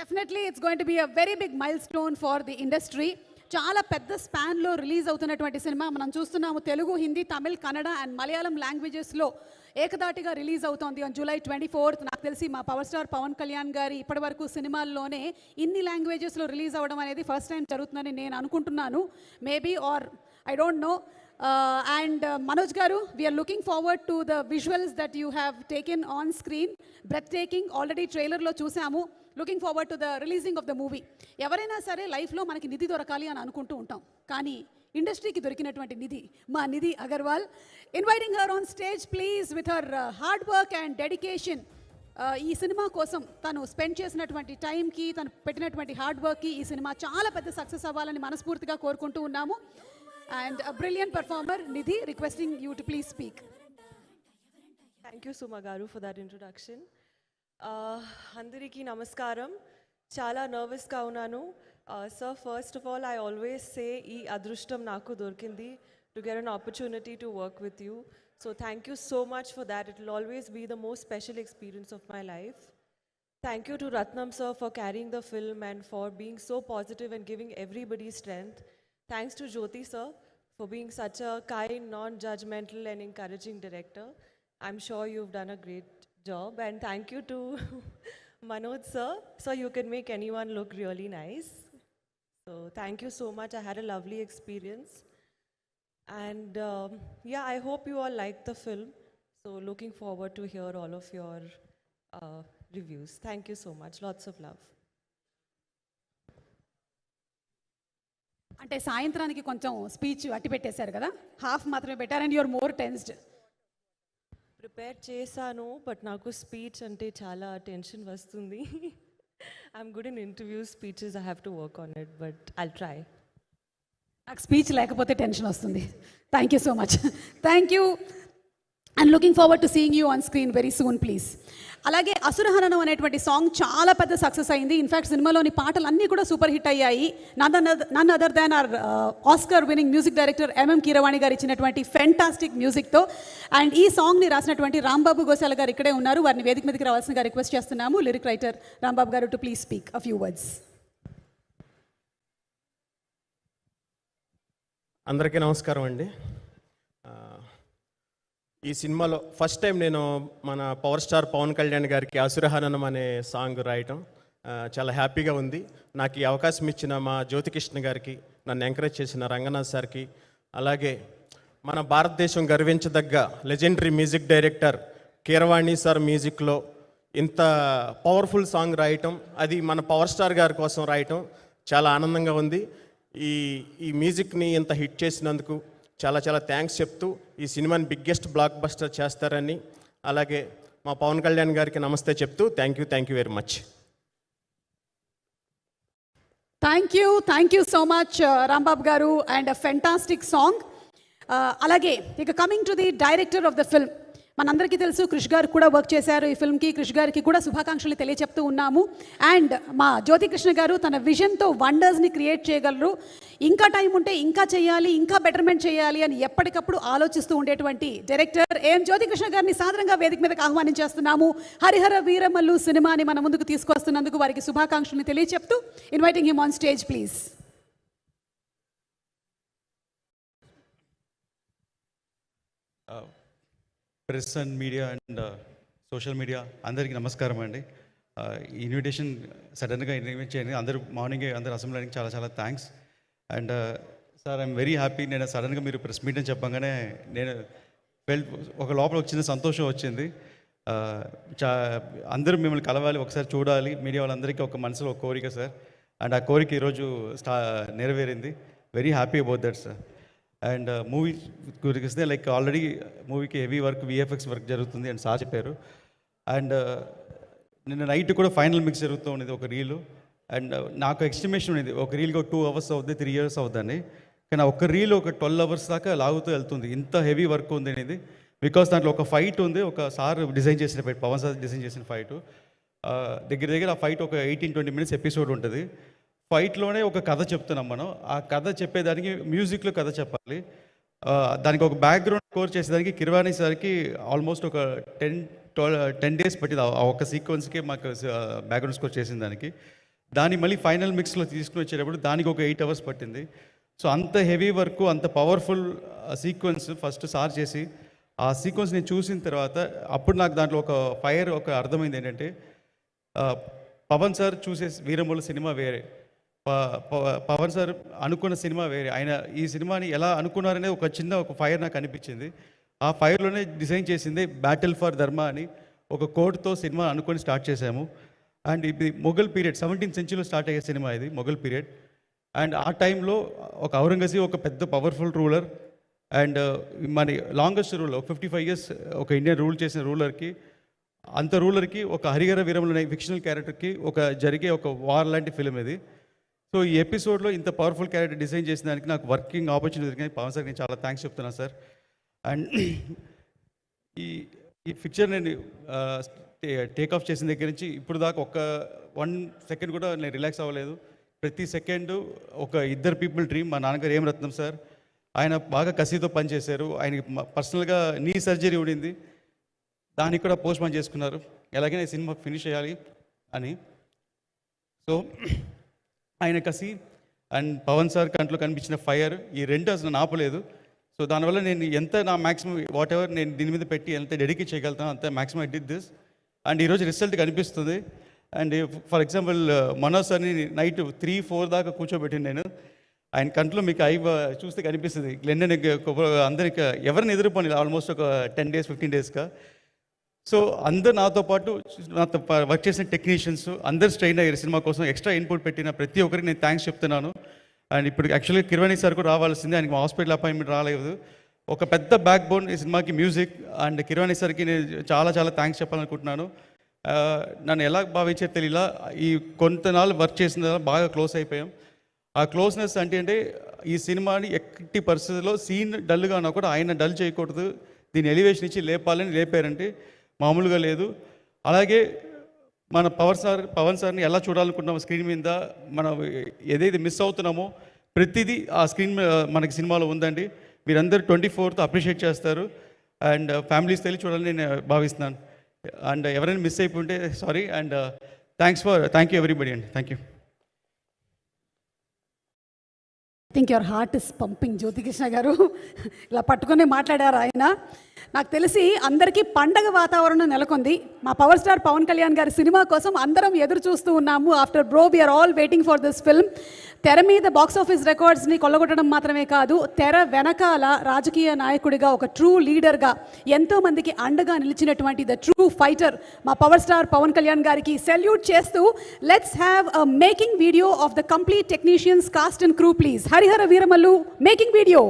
Definitely it's going to be a very big milestone for the industry. చాలా పెద్ద స్పాన్లో release అవుతున్నటువంటి cinema మనం చూస్తున్నాము. తెలుగు, హిందీ, తమిళ్, కన్నడ అండ్ మలయాళం లాంగ్వేజెస్లో ఏకదాటిగా రిలీజ్ అవుతోంది ఆన్ July 24th. నాకు తెలిసి మా పవర్ స్టార్ పవన్ కళ్యాణ్ గారి ఇప్పటివరకు సినిమాల్లోనే ఇన్ని లాంగ్వేజెస్లో రిలీజ్ అవ్వడం అనేది ఫస్ట్ టైం జరుగుతుందని నేను అనుకుంటున్నాను. Maybe or I don't know. And Manoj Garu, we are looking forward to the visuals that you have taken on screen. Breathtaking. Already trailer lo chusamu. Looking forward to the releasing of the movie. ఎవరైనా సరే లైఫ్లో మనకి నిధి దొరకాలి అని అనుకుంటూ ఉంటాం, కానీ ఇండస్ట్రీకి దొరికినటువంటి నిధి మా Nidhi Agarwal. Inviting her on stage please with her hard work and dedication. ఈ సినిమా కోసం తను స్పెండ్ చేసినటువంటి టైంకి, తను పెట్టినటువంటి హార్డ్ వర్క్కి ఈ సినిమా చాలా పెద్ద సక్సెస్ అవ్వాలని మనస్ఫూర్తిగా కోరుకుంటూ ఉన్నాము. And a brilliant performer, Nidhi, requesting you to please speak. Thank you, Suma Garu, for that introduction. Andariki namaskaram. Chala nervous ga unnanu. Sir, first of all, I always say ee adrushtam naku dorkindi to get an opportunity to work with you. So thank you so much for that. It will always be the most special experience of my life. Thank you to Ratnam sir for carrying the film and for being so positive and giving everybody strength. Thanks to Jyoti sir for being such a kind, non-judgmental and encouraging director. I'm sure you've done a great job. And thank you to Manoj sir. So you can make anyone look really nice. So thank you so much. I had a lovely experience. And yeah, I hope you all liked the film. So looking forward to hear all of your reviews. Thank you so much. Lots of love. అంటే సాయంత్రానికి కొంచెం speech అట్టి పెట్టేశారు కదా, half మాత్రమే పెట్టారు. And your more tensed. Prepare చేశాను, but నాకు స్పీచ్ అంటే చాలా టెన్షన్ వస్తుంది. I'm good in interviews, speeches I have to work on it, but I'll try. నాకు స్పీచ్ లేకపోతే టెన్షన్ వస్తుంది. Thank you so much. Thank you and looking forward to seeing you on screen very soon please. అలాగే అసురహననం అనేటువంటి song చాలా పెద్ద success అయింది. In fact సినిమాలోని పాటలు అన్నీ కూడా సూపర్ హిట్ అయ్యాయి. None other than our Oscar winning music director MM Keeravani garu ఇచ్చినటువంటి ఫెంటాస్టిక్ మ్యూజిక్తో. అండ్ ఈ సాంగ్ని రాసినటువంటి రాంబాబు గోశాల గారు ఇక్కడే ఉన్నారు. వారిని వేదిక మీదకి రావాల్సిందిగా రిక్వెస్ట్ చేస్తున్నాము. లిరిక్ రైటర్ రాంబాబు గారు to please speak a few words. అందరికీ నమస్కారం అండి. ఈ సినిమాలో ఫస్ట్ టైం నేను మన పవర్ స్టార్ పవన్ కళ్యాణ్ గారికి అసురహననం అనే సాంగ్ రాయటం చాలా హ్యాపీగా ఉంది. నాకు ఈ అవకాశం ఇచ్చిన మా జ్యోతికృష్ణ గారికి, నన్ను ఎంకరేజ్ చేసిన రంగనాథ్ సార్కి, అలాగే మన భారతదేశం గర్వించదగ్గ legendary music director Keeravani sir మ్యూజిక్లో ఇంత పవర్ఫుల్ సాంగ్ రాయటం, అది మన పవర్ స్టార్ గారి కోసం రాయటం చాలా ఆనందంగా ఉంది. ఈ మ్యూజిక్ని ఇంత హిట్ చేసినందుకు చాలా చాలా థ్యాంక్స్ చెప్తూ ఈ సినిమాని బిగ్గెస్ట్ బ్లాక్ బస్టర్ చేస్తారని, అలాగే మా పవన్ కళ్యాణ్ గారికి నమస్తే చెప్తూ thank you very much. Thank you so much Rambabu garu. And a fantastic song. అలాగే ఇక coming to the director of the film, మనందరికీ తెలుసు కృష్ గారు కూడా వర్క్ చేశారు ఈ ఫిల్మ్కి. కృష్ గారికి కూడా శుభాకాంక్షలు తెలియచెప్తూ ఉన్నాము. అండ్ మా జ్యోతికృష్ణ గారు తన విజన్తో వండర్స్ని క్రియేట్ చేయగలరు. ఇంకా టైం ఉంటే ఇంకా చేయాలి, ఇంకా బెటర్మెంట్ చేయాలి అని ఎప్పటికప్పుడు ఆలోచిస్తూ ఉండేటువంటి డైరెక్టర్ ఏఎం జ్యోతికృష్ణ గారిని సాదరంగా వేదిక మీదకి ఆహ్వానించేస్తున్నాము. హరిహర వీరమల్లు సినిమాని మన ముందుకు తీసుకొస్తున్నందుకు వారికి శుభాకాంక్షలు తెలియచెప్తూ inviting him on stage please. Press and media and social media అందరికీ నమస్కారం అండి. ఇన్విటేషన్ సడన్గా ఇన్వైట్ చేయండి. అందరూ మార్నింగే అందరు అసెంబ్లీ అయ్యానికి చాలా చాలా thanks. And sir I'm very happy. నేను సడన్గా మీరు ప్రెస్ మీట్ అని చెప్పగానే నేను ఒక లోపల ఒక చిన్న సంతోషం వచ్చింది. అందరూ మిమ్మల్ని కలవాలి, ఒకసారి చూడాలి, మీడియా వాళ్ళందరికీ ఒక మనసులో ఒక కోరిక సార్. అండ్ ఆ కోరిక ఈరోజు నెరవేరింది. Very happy about that sir. And movie గురించి వస్తే లైక్ ఆల్రెడీ మూవీకి హెవీ వర్క్, విఎఫ్ఎక్స్ వర్క్ జరుగుతుంది అని సార్ చెప్పారు. అండ్ నిన్న నైట్ కూడా ఫైనల్ మిక్స్ జరుగుతూ ఉండేది ఒక రీలు. అండ్ నాకు ఎస్టిమేషన్ ఉండేది ఒక రీల్కి ఒక 2 hours అవుతుంది, 3 years అవుతుందని. కానీ ఒక రీల్ ఒక 12 hours దాకా లాగుతూ వెళ్తుంది. ఇంత హెవీ వర్క్ ఉంది అనేది. బికాస్ దాంట్లో ఒక ఫైట్ ఉంది, ఒక సార్ డిజైన్ చేసిన ఫైట్, పవన్ సార్ డిజైన్ చేసిన ఫైట్. దగ్గర ఆ ఫైట్ ఒక 18-20 minutes ఎపిసోడ్ ఉంటుంది. ఫైట్లోనే ఒక కథ చెప్తున్నాం మనం. ఆ కథ చెప్పేదానికి మ్యూజిక్లో కథ చెప్పాలి. దానికి ఒక బ్యాక్గ్రౌండ్ స్కోర్ చేసేదానికి కీరవాణి సార్కి ఆల్మోస్ట్ ఒక 10 days పట్టింది ఆ ఒక సీక్వెన్స్కి మాకు బ్యాక్గ్రౌండ్ స్కోర్ చేసిన దానికి. దాన్ని మళ్ళీ ఫైనల్ మిక్స్లో తీసుకుని వచ్చేటప్పుడు దానికి ఒక 8 hours పట్టింది. సో అంత హెవీ వర్క్, అంత పవర్ఫుల్ సీక్వెన్స్ ఫస్ట్ సార్ చేసి, ఆ సీక్వెన్స్ నేను చూసిన తర్వాత అప్పుడు నాకు దాంట్లో ఒక అర్థమైంది ఏంటంటే, పవన్ సార్ చూసే వీరమల్లు సినిమా వేరే, పవన్ సార్ అనుకున్న సినిమా వేరే. ఆయన ఈ సినిమాని ఎలా అనుకున్నారనే ఒక ఫైర్ నాకు అనిపించింది. ఆ ఫైర్లోనే డిజైన్ చేసింది బ్యాటిల్ ఫర్ ధర్మ అని ఒక కోడ్తో సినిమా అనుకొని స్టార్ట్ చేశాము. అండ్ ఇది మొఘల్ పీరియడ్, 17th centuryలో స్టార్ట్ అయ్యే సినిమా ఇది, మొఘల్ పీరియడ్. అండ్ ఆ టైంలో ఒక ఔరంగజీబ్ ఒక పెద్ద పవర్ఫుల్ రూలర్, అండ్ మన లాంగెస్ట్ రూలర్, 55 years ఒక ఇండియన్ రూల్ చేసిన రూలర్కి, అంత రూలర్కి ఒక హరిహర వీరములు అనే ఫిక్షనల్ క్యారెక్టర్కి జరిగే ఒక వార్ లాంటి ఫిలిం ఇది. సో ఈ ఎపిసోడ్లో ఇంత పవర్ఫుల్ క్యారెక్టర్ డిజైన్ చేసిన దానికి నాకు వర్కింగ్ ఆపర్చునిటీ దొరికింది. పవన్ సార్ నేను చాలా థ్యాంక్స్ చెప్తున్నాను సార్. అండ్ ఈ పిక్చర్ నేను టేక్ ఆఫ్ చేసిన దగ్గర నుంచి ఇప్పుడు దాకా 1 second కూడా నేను రిలాక్స్ అవ్వలేదు. ప్రతి సెకండ్ ఒక ఇద్దరు పీపుల్ డ్రీమ్. మా నాన్నగారు ఏం రత్నం సార్, ఆయన బాగా కసితో పనిచేశారు. ఆయనకి పర్సనల్గా నీ సర్జరీ ఉండింది, దానికి కూడా పోస్ట్ పోన్ చేసుకున్నారు, ఎలాగైనా ఈ సినిమా ఫినిష్ చేయాలి అని. సో ఆయన కసి అండ్ పవన్ సార్ కంట్లో కనిపించిన ఫైర్, ఈ రెండు అసలు నన్ను ఆపలేదు. సో దానివల్ల నేను ఎంత నా మ్యాక్సిమం వాట్ ఎవర్ నేను దీని మీద పెట్టి ఎంత డెడికేట్ చేయగలుగుతాను అంత maximum I did this. And ఈరోజు రిజల్ట్ కనిపిస్తుంది. అండ్ ఫర్ ఎగ్జాంపుల్ మనోజ్ సార్ని నైట్ 3-4 దాకా కూర్చోబెట్టింది నేను. ఆయన కంట్లో మీకు చూస్తే కనిపిస్తుంది. లెండన్ అందరికి ఎవరిని ఎదురుపోని ఆల్మోస్ట్ ఒక 10 days 15 daysగా. సో అందరు నాతో పాటు నాతో వర్క్ చేసిన టెక్నీషియన్స్ అందరు స్ట్రెయిన్ అయ్యారు సినిమా కోసం. ఎక్స్ట్రా ఇన్పుట్ పెట్టిన ప్రతి ఒక్కరికి నేను థ్యాంక్స్ చెప్తున్నాను. అండ్ ఇప్పుడు యాక్చువల్లీ కిరవాణి సార్ కూడా రావాల్సిందే, ఆయనకి హాస్పిటల్ అపాయింట్మెంట్ రాలేదు. ఒక పెద్ద బ్యాక్ బోన్ ఈ సినిమాకి మ్యూజిక్. అండ్ కిరవాణి సార్కి నేను చాలా థ్యాంక్స్ చెప్పాలనుకుంటున్నాను. నన్ను ఎలా భావించారు తెలియలా, ఈ కొంతనాళ్ళు వర్క్ చేసిన బాగా క్లోజ్ అయిపోయాం. ఆ క్లోజ్నెస్ అంటే ఈ సినిమాని ఎట్టి పరిస్థితుల్లో సీన్ డల్గా ఉన్నా కూడా ఆయన డల్ చేయకూడదు, దీని ఎలివేషన్ ఇచ్చి లేపాలని లేపారంటే మామూలుగా లేదు. అలాగే మన పవన్ సార్ని ఎలా చూడాలనుకుంటున్నామో స్క్రీన్ మీద, మనం ఏదైతే మిస్ అవుతున్నామో ప్రతిదీ ఆ స్క్రీన్ మనకి సినిమాలో ఉందండి. మీరందరూ 24th అప్రిషియేట్ చేస్తారు అండ్ ఫ్యామిలీస్ తెలిసి చూడాలని నేను భావిస్తున్నాను. అండ్ ఎవరైనా మిస్ అయిపోతే sorry. And thank you everybody అండి. Thank you. I think your heart is pumping Jyothikrishna garu. ఇలా పట్టుకునే మాట్లాడారు ఆయన. నాకు తెలిసి అందరికీ పండగ వాతావరణం నెలకొంది. మా పవర్ స్టార్ పవన్ కళ్యాణ్ గారి సినిమా కోసం అందరం ఎదురు చూస్తూ ఉన్నాము. After bro we're all waiting for this film. తెర మీద బాక్స్ ఆఫీస్ రికార్డ్స్ని కొల్లగొట్టడం మాత్రమే కాదు, తెర వెనకాల రాజకీయ నాయకుడిగా, ఒక ట్రూ లీడర్గా ఎంతోమందికి అండగా నిలిచినటువంటి ద ట్రూ ఫైటర్ మా పవర్ స్టార్ పవన్ కళ్యాణ్ గారికి సెల్యూట్ చేస్తూ let's have a making video of the complete technicians, cost and crew please. Harihara Veeramallu making video.